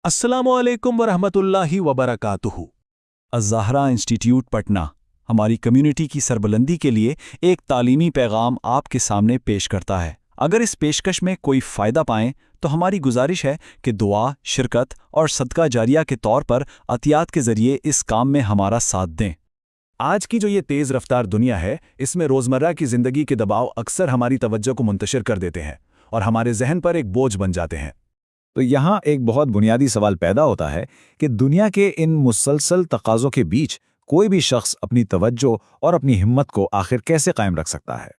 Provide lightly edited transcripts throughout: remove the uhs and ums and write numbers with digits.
अस्सलामुअलैकुम वरहमतुल्लाहि वबरकातुहू। अज़-ज़हरा इंस्टीट्यूट पटना हमारी कम्युनिटी की सरबलंदी के लिए एक तालीमी पैगाम आपके सामने पेश करता है। अगर इस पेशकश में कोई फ़ायदा पाएं तो हमारी गुजारिश है कि दुआ, शिरकत और सदका जारिया के तौर पर अतियात के ज़रिए इस काम में हमारा साथ दें। आज की जो ये तेज़ रफ्तार दुनिया है, इसमें रोज़मर्रा की ज़िंदगी के दबाव अक्सर हमारी तवज्जो को मुंतशिर कर देते हैं और हमारे जहन पर एक बोझ बन जाते हैं। तो यहाँ एक बहुत बुनियादी सवाल पैदा होता है कि दुनिया के इन मुसलसल तकाज़ों के बीच कोई भी शख्स अपनी तवज्जो और अपनी हिम्मत को आखिर कैसे कायम रख सकता है।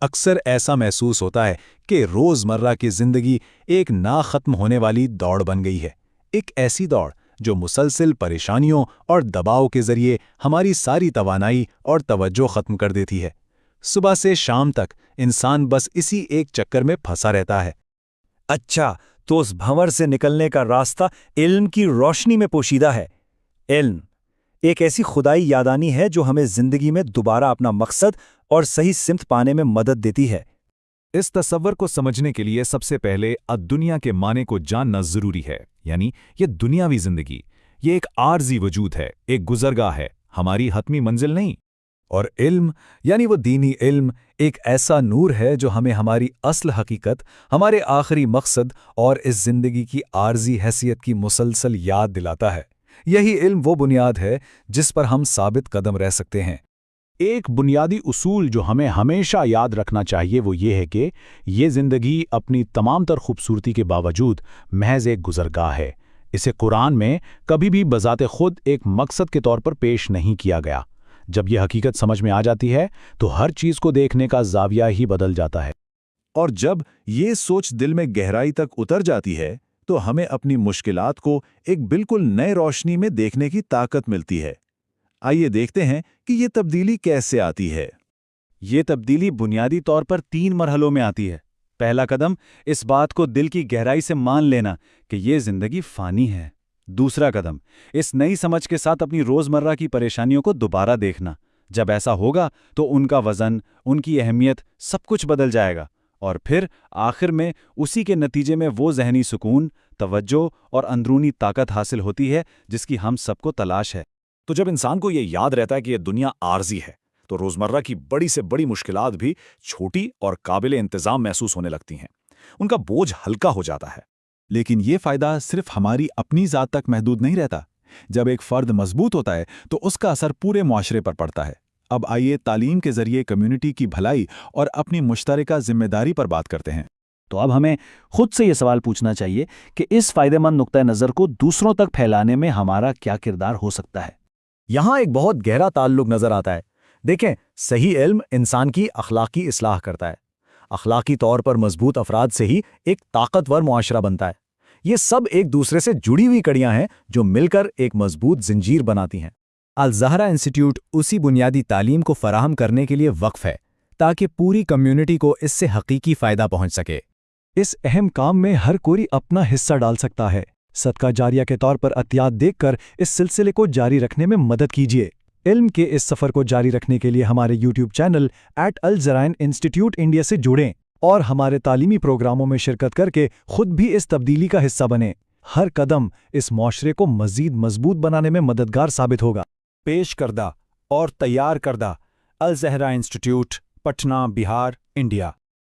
अक्सर ऐसा महसूस होता है कि रोज़मर्रा की ज़िंदगी एक ना ख़त्म होने वाली दौड़ बन गई है, एक ऐसी दौड़ जो मुसलसल परेशानियों और दबाव के ज़रिए हमारी सारी तवानाई और तवज्जो ख़त्म कर देती है। सुबह से शाम तक इंसान बस इसी एक चक्कर में फंसा रहता है। अच्छा, तो उस भंवर से निकलने का रास्ता इल्म की रोशनी में पोशीदा है। इल्म एक ऐसी खुदाई यादानी है जो हमें जिंदगी में दोबारा अपना मकसद और सही सिमत पाने में मदद देती है। इस तसव्वुर को समझने के लिए सबसे पहले दुनिया के माने को जानना जरूरी है। यानी ये दुनियावी जिंदगी, ये एक आर्जी वजूद है, एक गुजरगाह है, हमारी हतमी मंजिल नहीं। और इल्म यानी वो दीनी इल्म एक ऐसा नूर है जो हमें हमारी असल हकीकत, हमारे आखिरी मकसद और इस जिंदगी की आर्जी हैसियत की मुसलसल याद दिलाता है। यही इल्म वो बुनियाद है जिस पर हम साबित कदम रह सकते हैं। एक बुनियादी उसूल जो हमें हमेशा याद रखना चाहिए वो ये है कि ये ज़िंदगी अपनी तमाम तर खूबसूरती के बावजूद महज एक गुज़रगाह है। इसे कुरान में कभी भी बज़ाते खुद एक मकसद के तौर पर पेश नहीं किया गया। जब यह हकीकत समझ में आ जाती है तो हर चीज़ को देखने का ज़ाविया ही बदल जाता है। और जब ये सोच दिल में गहराई तक उतर जाती है तो हमें अपनी मुश्किलात को एक बिल्कुल नए रोशनी में देखने की ताकत मिलती है। आइए देखते हैं कि ये तब्दीली कैसे आती है। ये तब्दीली बुनियादी तौर पर 3 मरहलों में आती है। पहला कदम इस बात को दिल की गहराई से मान लेना कि ये जिंदगी फ़ानी है। दूसरा कदम इस नई समझ के साथ अपनी रोज़मर्रा की परेशानियों को दोबारा देखना। जब ऐसा होगा तो उनका वज़न, उनकी अहमियत, सब कुछ बदल जाएगा। और फिर आखिर में उसी के नतीजे में वो ज़हनी सुकून, तवज्जो और अंदरूनी ताकत हासिल होती है जिसकी हम सबको तलाश है। तो जब इंसान को ये याद रहता है कि यह दुनिया आर्जी है तो रोज़मर्रा की बड़ी से बड़ी मुश्किलात भी छोटी और काबिल इंतज़ाम महसूस होने लगती हैं। उनका बोझ हल्का हो जाता है। लेकिन ये फ़ायदा सिर्फ हमारी अपनी ज़ात तक महदूद नहीं रहता। जब एक फ़र्द मजबूत होता है तो उसका असर पूरे मुआशरे पर पड़ता है। अब आइए तालीम के ज़रिए कम्युनिटी की भलाई और अपनी मुश्तरका जिम्मेदारी पर बात करते हैं। तो अब हमें खुद से ये सवाल पूछना चाहिए कि इस फ़ायदेमंद नुक्ता नज़र को दूसरों तक फैलाने में हमारा क्या किरदार हो सकता है। यहाँ एक बहुत गहरा ताल्लुक नज़र आता है। देखें, सही इल्म इंसान की अखलाकी इस्लाह करता है। अखलाकी तौर पर मजबूत अफराद से ही एक ताकतवर मुआशरा बनता है। ये सब एक दूसरे से जुड़ी हुई कड़ियां हैं जो मिलकर एक मजबूत जंजीर बनाती हैं। अल-ज़हरा इंस्टीट्यूट उसी बुनियादी तालीम को फराहम करने के लिए वक्फ है ताकि पूरी कम्युनिटी को इससे हकीकी फ़ायदा पहुंच सके। इस अहम काम में हर कोई अपना हिस्सा डाल सकता है। सदका जारिया के तौर पर अतियात देखकर इस सिलसिले को जारी रखने में मदद कीजिए। इल्म के इस सफ़र को जारी रखने के लिए हमारे YouTube चैनल @अल-ज़हरा इंस्टीट्यूट इंडिया से जुड़ें और हमारे तालीमी प्रोग्रामों में शिरकत करके खुद भी इस तब्दीली का हिस्सा बनें। हर कदम इस मुआशरे को मज़ीद मजबूत बनाने में मददगार साबित होगा। पेश करदा और तैयार करदा अल-ज़हरा इंस्टीट्यूट, पटना, बिहार, इंडिया।